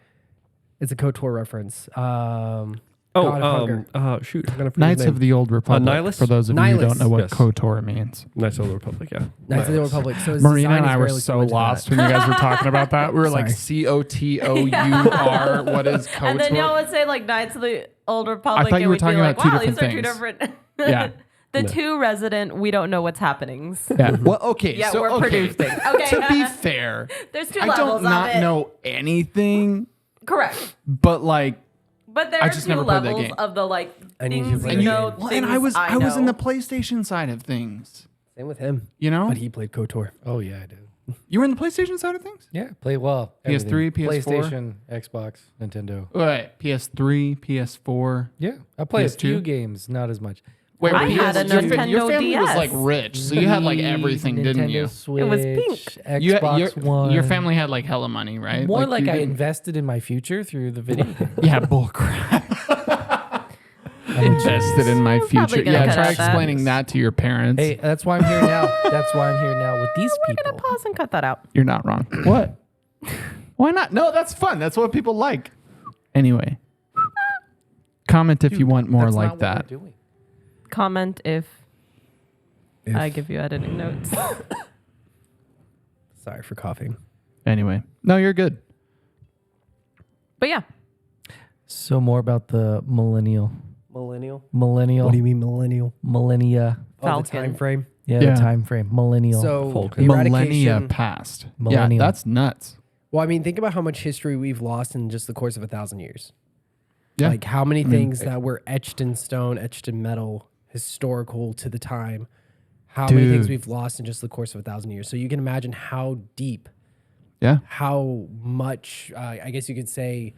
It's a KOTOR reference. God of Hunger. Shoot. I'm gonna forget his Knights name. of the Old Republic. Nihilus? For those of you who Nihilus. don't know what Yes. KOTOR means. Knights of the Republic, yeah. Knights of the Old Republic. So his Marina design and is I were fairly so similar to lost that. when you guys were talking about that. We were like, Sorry. COTOUR. What is KOTOR? And then y'all would say like Knights of the Old Republic. I thought you and were we'd talking be like, about two wow, these are different two things. different. Yeah. The No. two resident, we don't know what's happening. Yeah. Well, okay. Yeah, so, we're okay. producing. Okay. To be fair, There's two I levels don't not of it. know anything, Correct. but like, But there I are just two never played that levels game. of the like I need you things to play you that know. game. well, things and I was in know. the PlayStation side of things. Same with him. You know, But he played KOTOR. Oh yeah, I do. you were in the PlayStation side of things. Yeah, play well. PS3, everything. PS4? PlayStation, Xbox, Nintendo. Wait, PS3, PS4. Yeah, I play a PS2? few games, not as much. Wait, I wait, had a your Nintendo family was DS. like rich, so you had like everything, didn't you? Nintendo Switch, It was pink. Xbox One. Your family had like hella money, right? More like you I didn't- invested in my future through the video game. Yeah, bullcrap. Invested in my We're probably future. gonna Yeah, cut try out that. explaining that to your parents. Hey, that's why I'm here now. That's why I'm here now with these We're gonna people. pause and cut that out. You're not wrong. What? Why not? No, that's fun. That's what people like. Anyway, comment if you want more That's like not what that. we're doing. Comment if I give you editing notes. Sorry for coughing. Anyway, no, you're good. But yeah, So more about the millennial. Millennial? Millennial. What do you mean millennial? Millennia. Oh, the Falcon. time frame. Yeah, Yeah. the time frame. Millennial. So Falcon. Millennia eradication. past. Millennial. Yeah, that's nuts. Well, I mean, think about how much history we've lost in just the course of 1,000 years. Yeah. Like how many mean, things that were etched in stone, etched in metal, historical to the time. How many things Dude. we've lost in just the course of 1,000 years. So you can imagine how deep, Yeah. how much, I guess you could say,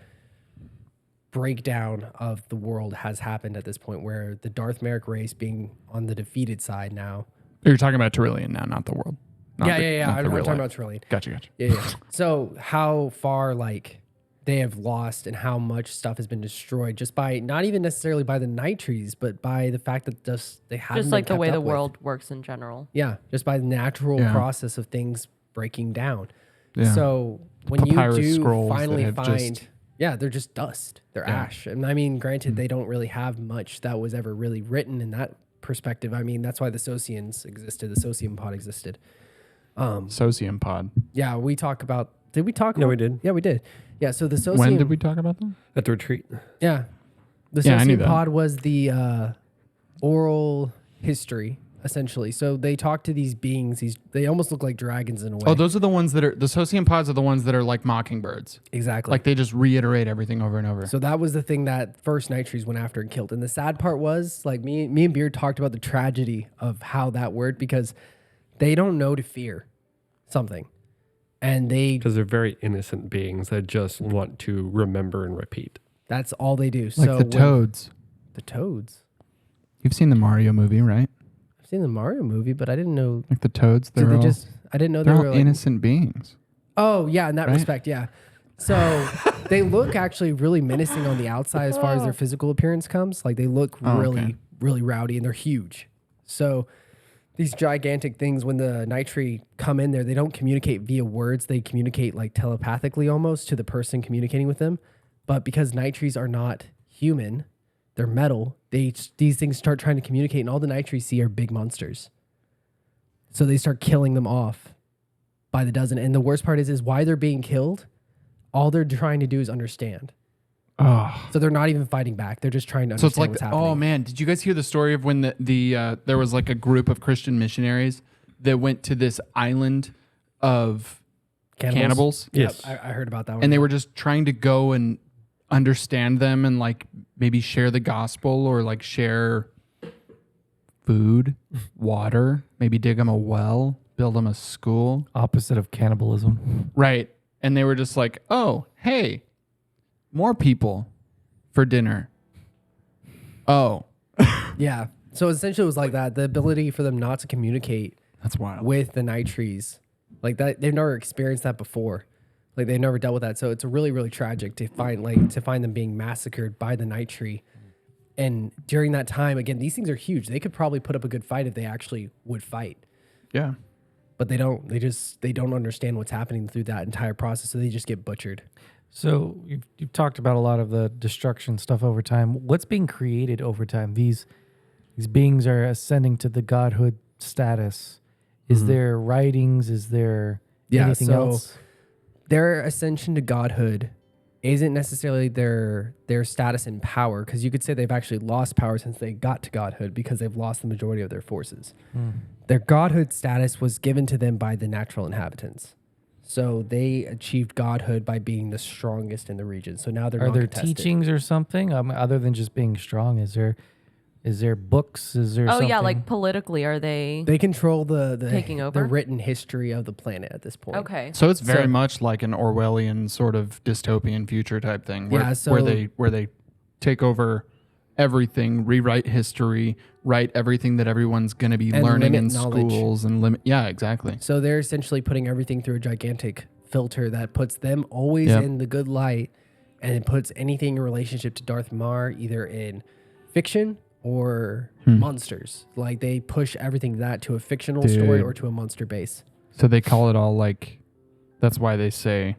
breakdown of the world has happened at this point, where the Darthmaric race being on the defeated side now. You're talking about Terrillian now, not the world. Not Yeah. not I'm the talking real about life. Terrillian. Gotcha. Yeah. So how far like they have lost and how much stuff has been destroyed just by not even necessarily by the Knightrees, but by the fact that just they haven't just been like the kept way up the with. world works in general. Yeah, just by the natural Yeah. process of things breaking down. Yeah. So when you Papyrus do scrolls that finally have find, just- yeah, they're just dust. They're Yeah. ash. And I mean, granted, they don't really have much that was ever really written in that perspective. I mean, that's why the Socians existed. The Socium pod existed. Socium pod. Yeah, we talk about. Did we talk? Yeah, about, we did. Yeah, we did. Yeah, so the Socium. When did we talk about that? At the retreat. Yeah, the Yeah, I knew Socium that. pod was the oral history essentially. So they talk to these beings. They almost look like dragons in a way. Oh, those are the ones that are the Socium pods are the ones that are like mockingbirds. exactly. Like they just reiterate everything over and over. So that was the thing that first Knightrees went after and killed. And the sad part was, like, me and Beard talked about the tragedy of how that worked, because they don't know to fear something. And Because they're very innocent beings that just want to remember and repeat. that's all they do. like so the when- toads. The toads. You've seen the Mario movie, right? I've seen the Mario movie, but I didn't know. Like the toads. Did They're they all, just? I didn't know they they're were all like, innocent beings. Oh yeah, in that Right? respect, yeah. So they look actually really menacing on the outside as far as their physical appearance comes. Like they look Oh, really, okay. really rowdy, and they're huge. So these gigantic things, when the Knightry come in there, they don't communicate via words. They communicate like telepathically almost to the person communicating with them. But because Knightrees are not human, they're metal. These things start trying to communicate, and all the Knightrees see are big monsters. So they start killing them off by the dozen. And the worst part is why they're being killed. All they're trying to do is understand. Oh. So they're not even fighting back. They're just trying to So understand it's like, what's happening. oh man, did you guys hear the story of when there was like a group of Christian missionaries that went to this island of cannibals? Yes. Yep, I heard about that one. And they were just trying to go and understand them and like maybe share the gospel or like share food, water, maybe dig them a well, build them a school. Opposite of cannibalism. Right. And they were just like, oh, hey, more people for dinner. Oh, Yeah. So essentially it was like that. The ability for them not to communicate that's wild. with the Knightrees. Like that, they've never experienced that before. Like they've never dealt with that. So it's really, really tragic to find them being massacred by the Knighttree. And during that time, again, these things are huge. They could probably put up a good fight if they actually would fight. Yeah. But they don't. They don't understand what's happening through that entire process. So they just get butchered. So you've talked about a lot of the destruction stuff over time. What's being created over time? These beings are ascending to the godhood status. Is there writings? Is there anything else? Their ascension to godhood isn't necessarily their status and power, because you could say they've actually lost power since they got to godhood because they've lost the majority of their forces. Their godhood status was given to them by the natural inhabitants. So they achieved godhood by being the strongest in the region. So now they're Are not there contested. teachings or something other than just being strong? Is there books? Is there Oh something? yeah, like politically, are they? They control the Taking the over? written history of the planet at this point. Okay. So it's very So- much like an Orwellian sort of dystopian future type thing, where, Yeah, so- where they take over everything, rewrite history, write everything that everyone's going to be And learning in limit knowledge. schools, and limit. Yeah, exactly. So they're essentially putting everything through a gigantic filter that puts them always Yep. in the good light, and it puts anything in relationship to Darthmar either in fiction or monsters. Like they push everything that to a fictional story Dude. or to a monster base. So they call it all like. That's why they say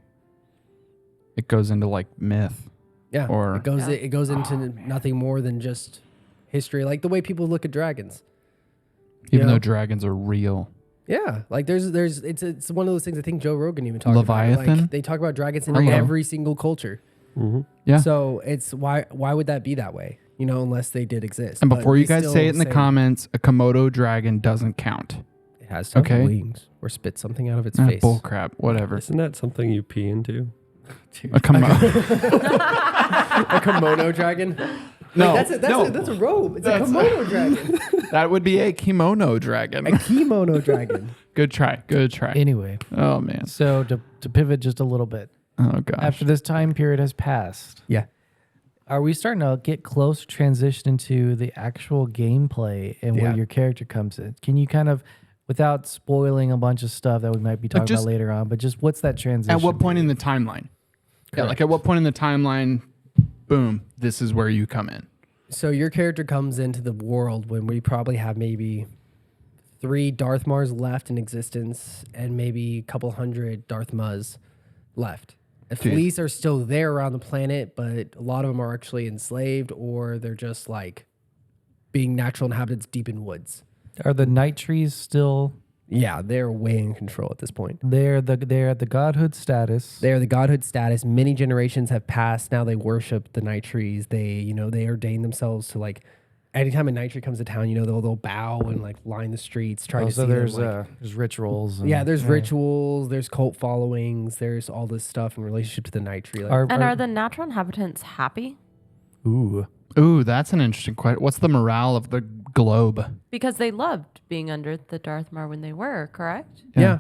it goes into like myth. Yeah, Or- it goes into nothing more than just history, like the way people look at dragons. Even Yeah. though dragons are real. Yeah, like it's one of those things I think Joe Rogan even talked about. Leviathan? Like they talk about dragons in Hello. every single culture. Yeah. So it's why would that be that way? You know, unless they did exist. And But before you they guys still say it in the comments, a Komodo dragon doesn't count. it has to have Okay. wings or spit something out of its Ah, face. bull crap. Whatever. Isn't that something you pee into? A Komodo. A Komodo dragon. No, Wait, that's a robe. It's a Komodo dragon. that would be a kimono dragon. A kimono dragon. Good try. Good try. Anyway, Oh man. so to pivot just a little bit, Oh gosh. after this time period has passed, Yeah. are we starting to get close to transition into the actual gameplay and where Yeah. your character comes in? Can you kind of, without spoiling a bunch of stuff that we might be talking just- about later on, but just what's that transition? At what point in the timeline? Yeah, like at what point in the timeline, boom, this is where you come in. So your character comes into the world when we probably have maybe 3 Darthmars left in existence and maybe a couple hundred Darthmas left. The Dude. fleets are still there around the planet, but a lot of them are actually enslaved or they're just like being natural inhabitants deep in woods. Are the Knightrees still Yeah, they're way in control at this point. they're at the godhood status? They are the godhood status. Many generations have passed. Now they worship the Knightrees. They ordain themselves to like. Anytime a Knighttree comes to town, they'll bow and like line the streets, try to so see them, there's like- there's rituals. And, yeah, there's rituals, there's cult followings, there's all this stuff in relationship to the Knighttree. Like, And are the natural inhabitants happy? Ooh. Ooh, that's an interesting question. What's the morale of the globe? Because they loved being under the Darthmar when they were, correct? yeah.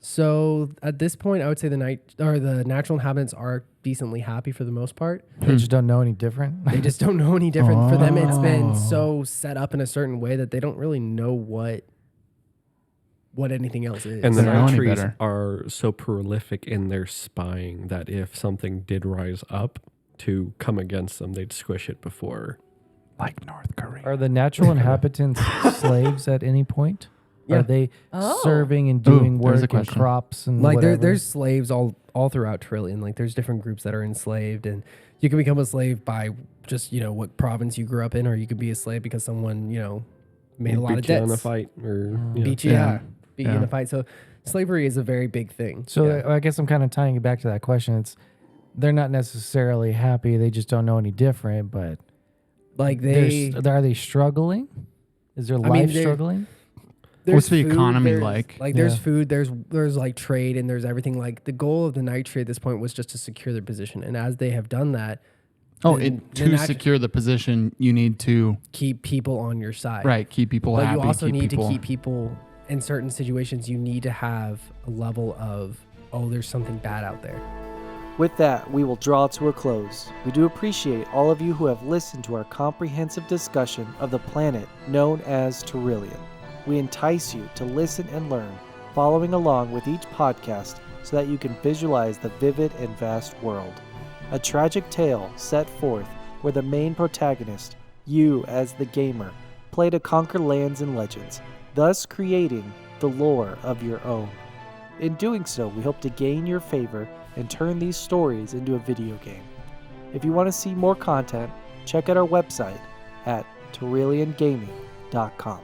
So at this point, I would say the natural inhabitants are decently happy for the most part. They just don't know any different. They just don't know any different. For them, it's been so set up in a certain way that they don't really know what anything else is. And the They don't know any Knightrees better. are so prolific in their spying that if something did rise up to come against them, they'd squish it before. Like North Korea. Are the natural inhabitants slaves at any point? Yeah. Are they Oh. serving and doing there's a work and question. crops and like whatever? there's slaves all throughout Terrillian. Like there's different groups that are enslaved, and You can become a slave by just, what province you grew up in, or you could be a slave because someone, made a lot of Beat you debts. in a fight or Beat you, beat you in Yeah. a fight. So slavery is a very big thing. So Yeah. I guess I'm kind of tying it back to that question. It's they're not necessarily happy. They just don't know any different. But Like are they struggling? Is their life they're- struggling? What's the food, economy there's- like? Like there's Yeah. food, there's like trade, and there's everything. Like the goal of the night trade at this point was just to secure their position. And as they have done that, then To act- secure the position, you need to keep people on your side. keep people But happy. you also need people, to keep people in certain situations. You need to have a level of, there's something bad out there. With that, we will draw to a close. We do appreciate all of you who have listened to our comprehensive discussion of the planet known as Terrillian. We entice you to listen and learn, following along with each podcast so that you can visualize the vivid and vast world. A tragic tale set forth where the main protagonist, you as the gamer, play to conquer lands and legends, thus creating the lore of your own. In doing so, we hope to gain your favor and turn these stories into a video game. If you want to see more content, check out our website at terrilliangaming.com.